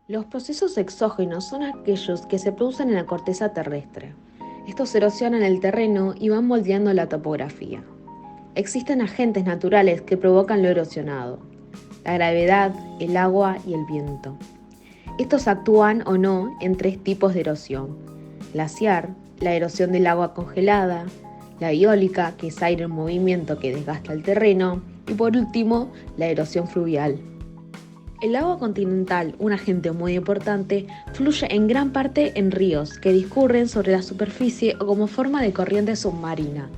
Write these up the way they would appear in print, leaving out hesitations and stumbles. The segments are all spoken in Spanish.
Los procesos exógenos son aquellos que se producen en la corteza terrestre. Estos erosionan el terreno y van moldeando la topografía. Existen agentes naturales que provocan lo erosionado: la gravedad, el agua y el viento. Estos actúan o no en tres tipos de erosión: glaciar, la erosión del agua congelada; la eólica, que es aire en movimiento que desgasta el terreno; y por último, la erosión fluvial. El agua continental, un agente muy importante, fluye en gran parte en ríos que discurren sobre la superficie o como forma de corriente submarina,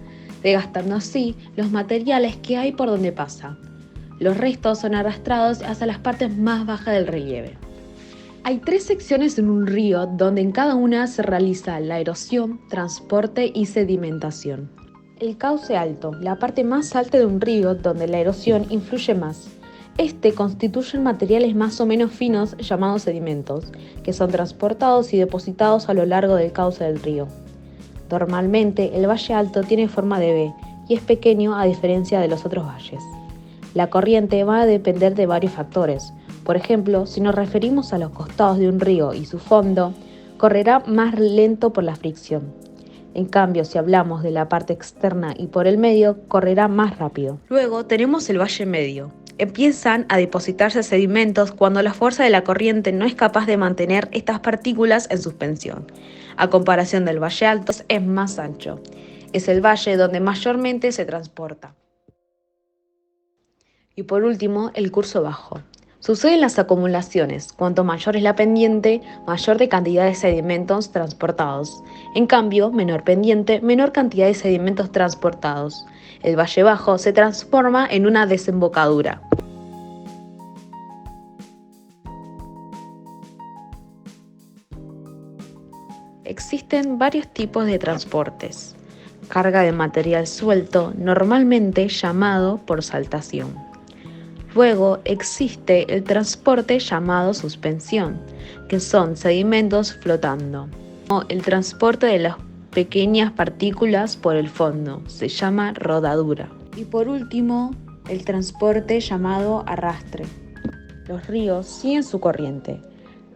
desgastando así los materiales que hay por donde pasa. Los restos son arrastrados hacia las partes más bajas del relieve. Hay tres secciones en un río donde en cada una se realiza la erosión, transporte y sedimentación. El cauce alto, la parte más alta de un río donde la erosión influye más. Este constituyen materiales más o menos finos llamados sedimentos, que son transportados y depositados a lo largo del cauce del río. Normalmente el valle alto tiene forma de V y es pequeño a diferencia de los otros valles. La corriente va a depender de varios factores. Por ejemplo, si nos referimos a los costados de un río y su fondo, correrá más lento por la fricción. En cambio, si hablamos de la parte externa y por el medio, correrá más rápido. Luego tenemos el valle medio. Empiezan a depositarse sedimentos cuando la fuerza de la corriente no es capaz de mantener estas partículas en suspensión. A comparación del valle alto, es más ancho. Es el valle donde mayormente se transporta. Y por último, el curso bajo. Suceden las acumulaciones. Cuanto mayor es la pendiente, mayor de cantidad de sedimentos transportados. En cambio, menor pendiente, menor cantidad de sedimentos transportados. El valle bajo se transforma en una desembocadura. Existen varios tipos de transportes. Carga de material suelto, normalmente llamado por saltación. Luego existe el transporte llamado suspensión, que son sedimentos flotando. O el transporte de las pequeñas partículas por el fondo, se llama rodadura. Y por último, el transporte llamado arrastre. Los ríos siguen su corriente,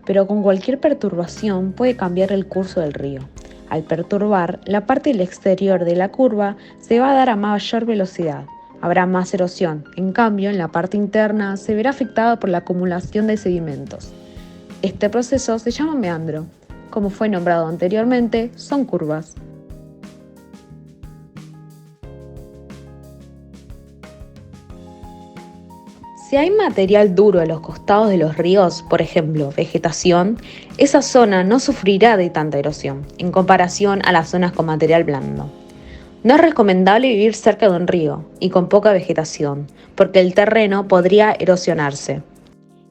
pero con cualquier perturbación puede cambiar el curso del río. Al perturbar, la parte del exterior de la curva se va a dar a mayor velocidad. Habrá más erosión. En cambio, en la parte interna se verá afectada por la acumulación de sedimentos. Este proceso se llama meandro. Como fue nombrado anteriormente, son curvas. Si hay material duro a los costados de los ríos, por ejemplo, vegetación, esa zona no sufrirá de tanta erosión, en comparación a las zonas con material blando. No es recomendable vivir cerca de un río y con poca vegetación, porque el terreno podría erosionarse.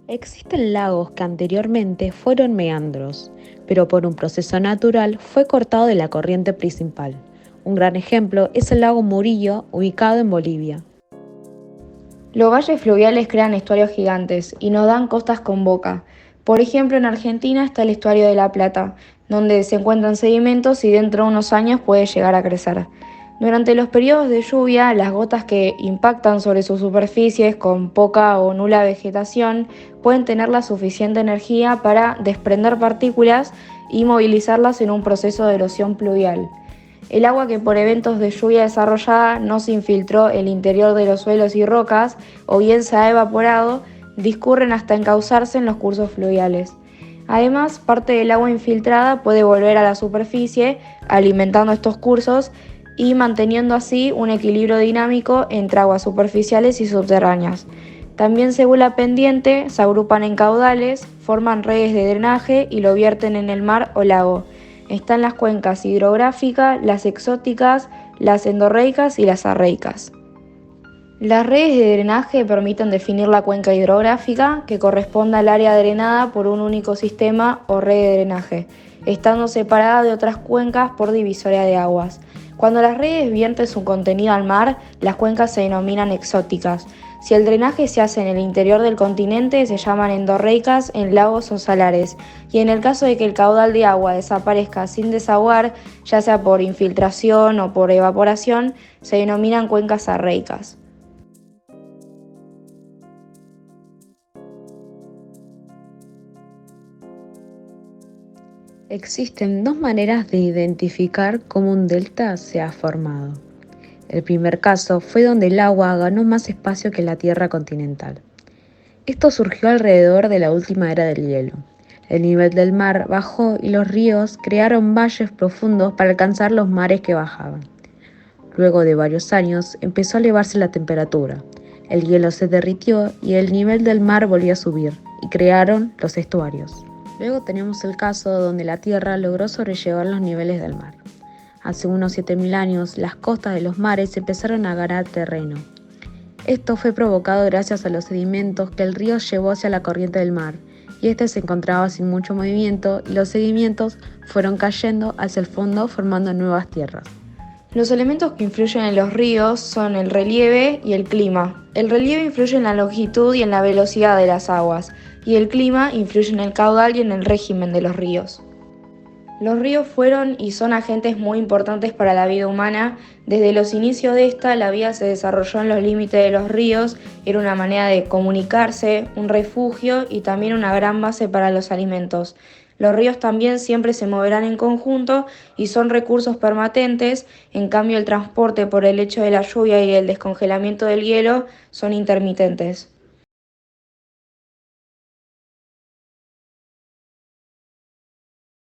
Existen lagos que anteriormente fueron meandros, pero por un proceso natural fue cortado de la corriente principal. Un gran ejemplo es el lago Murillo, ubicado en Bolivia. Los valles fluviales crean estuarios gigantes y nos dan costas con boca. Por ejemplo, en Argentina está el estuario de La Plata, donde se encuentran sedimentos y dentro de unos años puede llegar a crecer. Durante los periodos de lluvia, las gotas que impactan sobre sus superficies con poca o nula vegetación pueden tener la suficiente energía para desprender partículas y movilizarlas en un proceso de erosión pluvial. El agua que por eventos de lluvia desarrollada no se infiltró el interior de los suelos y rocas o bien se ha evaporado, discurren hasta encauzarse en los cursos fluviales. Además, parte del agua infiltrada puede volver a la superficie, alimentando estos cursos y manteniendo así un equilibrio dinámico entre aguas superficiales y subterráneas. También, según la pendiente, se agrupan en caudales, forman redes de drenaje y lo vierten en el mar o lago. Están las cuencas hidrográficas, las exóticas, las endorreicas y las arreicas. Las redes de drenaje permiten definir la cuenca hidrográfica, que corresponde al área drenada por un único sistema o red de drenaje, estando separada de otras cuencas por divisoria de aguas. Cuando las redes vierten su contenido al mar, las cuencas se denominan exóticas. Si el drenaje se hace en el interior del continente, se llaman endorreicas en lagos o salares, y en el caso de que el caudal de agua desaparezca sin desaguar, ya sea por infiltración o por evaporación, se denominan cuencas arreicas. Existen dos maneras de identificar cómo un delta se ha formado. El primer caso fue donde el agua ganó más espacio que la Tierra continental. Esto surgió alrededor de la última era del hielo. El nivel del mar bajó y los ríos crearon valles profundos para alcanzar los mares que bajaban. Luego de varios años empezó a elevarse la temperatura. El hielo se derritió y el nivel del mar volvió a subir y crearon los estuarios. Luego tenemos el caso donde la Tierra logró sobrellevar los niveles del mar. Hace unos 7000 años, las costas de los mares empezaron a ganar terreno. Esto fue provocado gracias a los sedimentos que el río llevó hacia la corriente del mar, y este se encontraba sin mucho movimiento y los sedimentos fueron cayendo hacia el fondo formando nuevas tierras. Los elementos que influyen en los ríos son el relieve y el clima. El relieve influye en la longitud y en la velocidad de las aguas, y el clima influye en el caudal y en el régimen de los ríos. Los ríos fueron y son agentes muy importantes para la vida humana. Desde los inicios de esta, la vida se desarrolló en los límites de los ríos, era una manera de comunicarse, un refugio y también una gran base para los alimentos. Los ríos también siempre se moverán en conjunto y son recursos permanentes, en cambio el transporte por el hecho de la lluvia y el descongelamiento del hielo son intermitentes.